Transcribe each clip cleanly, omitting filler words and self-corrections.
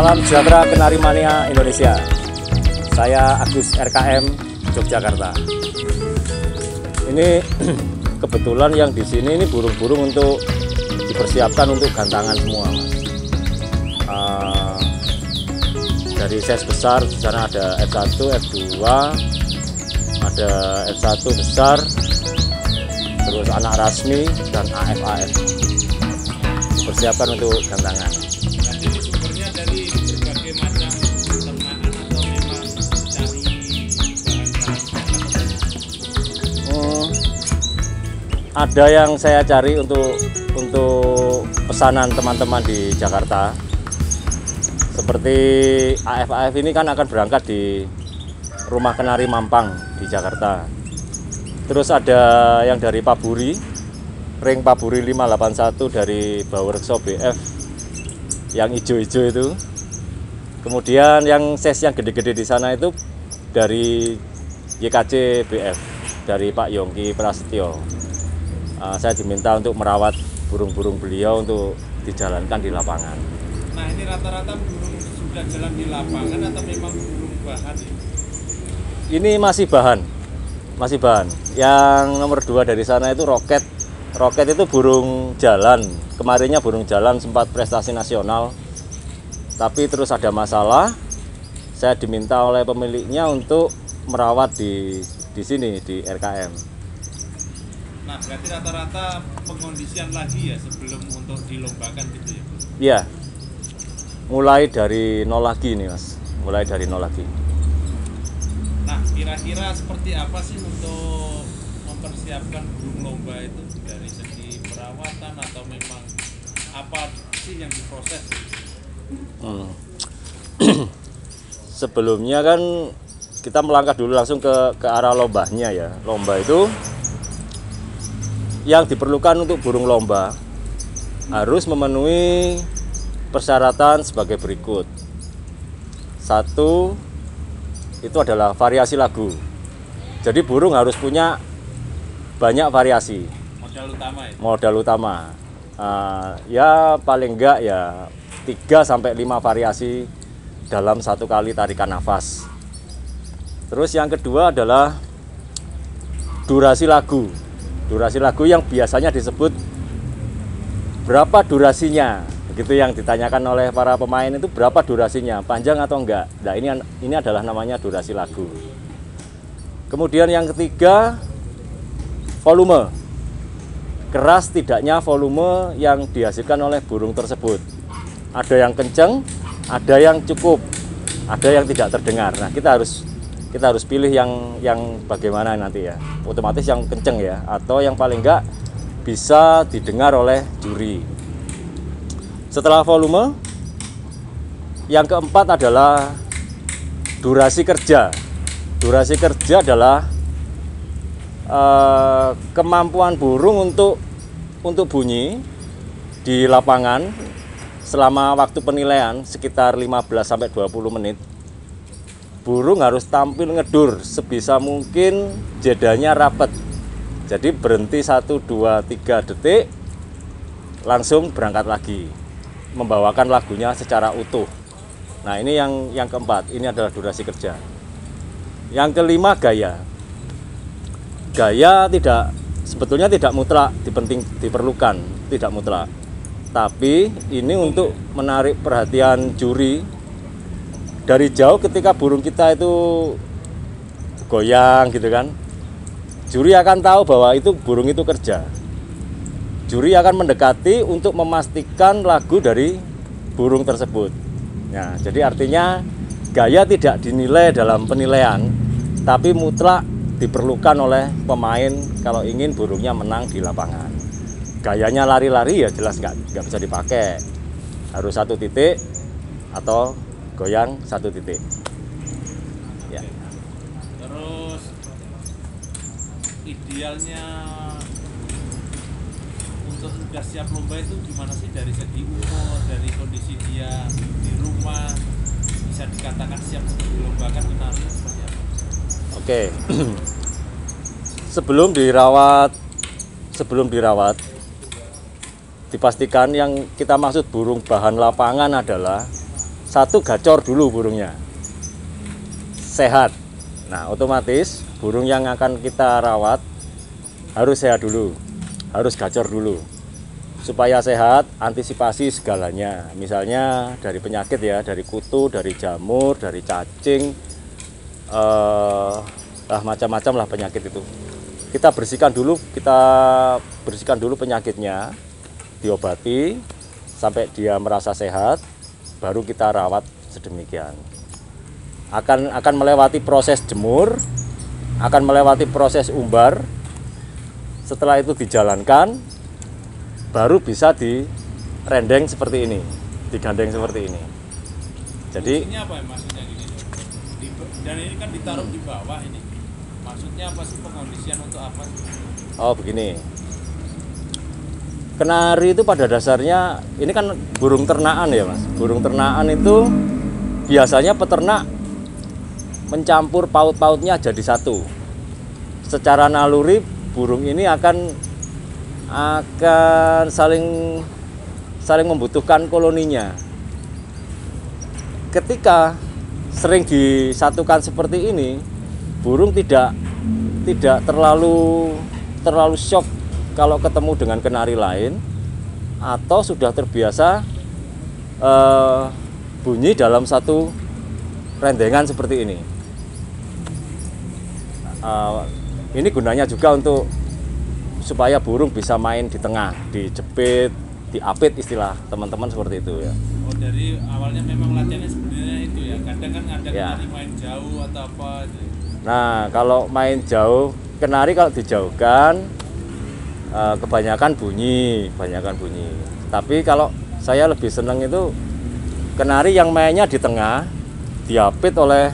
Salam sejahtera Kenari Mania Indonesia. Saya Agus RKM Yogyakarta. Ini kebetulan yang di sini ini burung-burung untuk dipersiapkan untuk gantangan semua, Mas. Dari size besar di sana ada F1, F2, ada F1 besar, terus anak rasmi dan AF dipersiapkan untuk gantangan. Jadi sumbernya dari berbagai macam ternakan atau memang cari bahan-bahan? Ada yang saya cari untuk pesanan teman-teman di Jakarta. Seperti AF ini kan akan berangkat di Rumah Kenari Mampang di Jakarta. Terus ada yang dari Paburi, ring Paburi 581 dari Bawerkso BF yang hijau-hijau itu. Kemudian yang size yang gede-gede di sana itu dari YKC BF, dari Pak Yongki Prasetyo. Saya diminta untuk merawat burung-burung beliau untuk dijalankan di lapangan. Nah, ini rata-rata burung sudah jalan di lapangan atau memang burung bahan ya? Ini masih bahan. Yang nomor 2 dari sana itu roket. Roket itu burung jalan. Kemarinnya burung jalan sempat prestasi nasional. Tapi terus ada masalah. Saya diminta oleh pemiliknya untuk merawat di sini di RKM. Nah, berarti rata-rata pengondisian lagi ya sebelum untuk dilombakan gitu ya? Iya. Mulai dari nol lagi nih, Mas. Mulai dari nol lagi. Nah, kira-kira seperti apa sih untuk mempersiapkan burung lomba itu dari segi perawatan atau memang apa sih yang diproses? Sebelumnya kan kita melangkah dulu langsung ke arah lombanya ya. Lomba itu yang diperlukan untuk burung lomba harus memenuhi persyaratan sebagai berikut. 1, itu adalah variasi lagu. Jadi burung harus punya banyak variasi. Modal utama ya? Modal utama. Ya paling enggak ya 3-5 variasi dalam satu kali tarikan nafas. Terus yang kedua adalah durasi lagu. Durasi lagu yang biasanya disebut berapa durasinya. Begitu yang ditanyakan oleh para pemain itu berapa durasinya, panjang atau enggak. Nah, ini adalah namanya durasi lagu. Kemudian yang ketiga, volume. Keras tidaknya volume yang dihasilkan oleh burung tersebut. Ada yang kenceng, ada yang cukup, ada yang tidak terdengar. Nah, kita harus pilih yang bagaimana nanti ya. Otomatis yang kenceng ya, atau yang paling enggak bisa didengar oleh juri. Setelah volume, yang keempat adalah durasi kerja. Durasi kerja adalah kemampuan burung untuk bunyi di lapangan selama waktu penilaian sekitar 15-20 menit. Burung harus tampil ngedur sebisa mungkin, jedanya rapet. Jadi berhenti 1-2-3 detik, langsung berangkat lagi, membawakan lagunya secara utuh. Nah, ini yang keempat, ini adalah durasi kerja. Yang kelima, gaya. Gaya sebetulnya tidak mutlak diperlukan, tidak mutlak. Tapi ini untuk menarik perhatian juri. Dari jauh ketika burung kita itu goyang gitu kan, juri akan tahu bahwa itu burung itu kerja. Juri akan mendekati untuk memastikan lagu dari burung tersebut. Nah, jadi artinya gaya tidak dinilai dalam penilaian, tapi mutlak diperlukan oleh pemain kalau ingin burungnya menang di lapangan. Gayanya lari-lari ya jelas nggak bisa dipakai. Harus 1 titik atau goyang 1 titik. Ya. Terus idealnya untuk sudah siap lomba itu gimana sih dari segi umur, dari kondisi dia di rumah, bisa dikatakan siap dilombakan kenalnya seperti apa? Oke. Sebelum dirawat dipastikan yang kita maksud burung bahan lapangan adalah satu gacor dulu burungnya, sehat. Nah, otomatis burung yang akan kita rawat harus sehat dulu, harus gacor dulu. Supaya sehat, antisipasi segalanya. Misalnya dari penyakit ya, dari kutu, dari jamur, dari cacing, macam-macam lah penyakit itu. Kita bersihkan dulu penyakitnya, diobati sampai dia merasa sehat, baru kita rawat sedemikian. Akan melewati proses jemur, akan melewati proses umbar. Setelah itu dijalankan, baru bisa direndeng seperti ini, digandeng seperti ini. Jadi ini apa ya maksudnya gini? Dan ini kan ditaruh di bawah ini. Maksudnya apa sih, pengondisian untuk apa? Oh begini, kenari itu pada dasarnya ini kan burung ternakan ya mas. Burung ternakan itu biasanya peternak mencampur paut-pautnya jadi satu. Secara naluri burung ini akan saling membutuhkan koloninya. Ketika sering disatukan seperti ini, burung tidak terlalu shock kalau ketemu dengan kenari lain, atau sudah terbiasa bunyi dalam satu rendengan seperti ini. Ini gunanya juga untuk supaya burung bisa main di tengah, dijepit, diapit istilah teman-teman seperti itu ya. Oh, dari awalnya memang latihannya sebenarnya itu ya. Kadang kan ada Ya. kenari main jauh atau apa gitu. Nah, kalau main jauh, kenari kalau dijauhkan kebanyakan bunyi. Tapi kalau saya lebih senang itu kenari yang mainnya di tengah, diapit oleh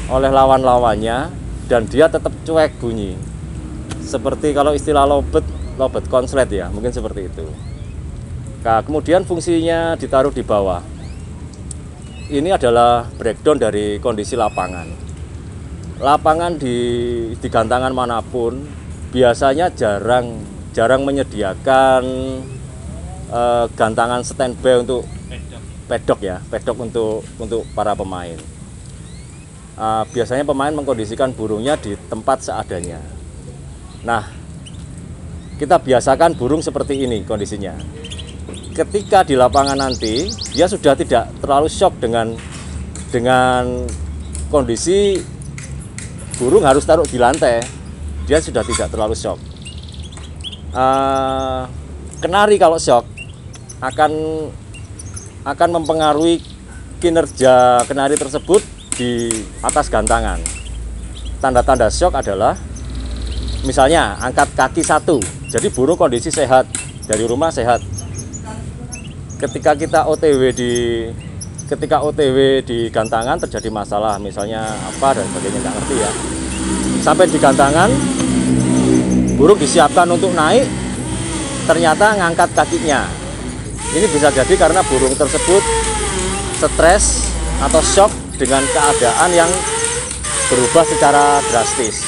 lawan-lawannya, dan dia tetap cuek bunyi. Seperti kalau istilah lobet konslet ya, mungkin seperti itu. Nah, kemudian fungsinya ditaruh di bawah. Ini adalah breakdown dari kondisi lapangan. Lapangan di gantangan manapun biasanya jarang menyediakan gantangan standby untuk pedok untuk para pemain. Biasanya pemain mengkondisikan burungnya di tempat seadanya. Nah, kita biasakan burung seperti ini kondisinya. Ketika di lapangan nanti, dia sudah tidak terlalu shock dengan kondisi burung harus taruh di lantai. Dia sudah tidak terlalu shock. Kenari kalau shock akan mempengaruhi kinerja kenari tersebut di atas gantangan. Tanda-tanda shock adalah misalnya angkat kaki satu, jadi burung kondisi sehat, dari rumah sehat. Ketika OTW di gantangan terjadi masalah, misalnya apa dan sebagainya, nggak ngerti ya. Sampai di gantangan, burung disiapkan untuk naik, ternyata ngangkat kakinya. Ini bisa jadi karena burung tersebut stres atau shock dengan keadaan yang berubah secara drastis.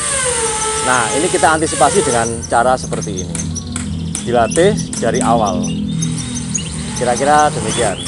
Nah, ini kita antisipasi dengan cara seperti ini. Dilatih dari awal. Kira-kira demikian.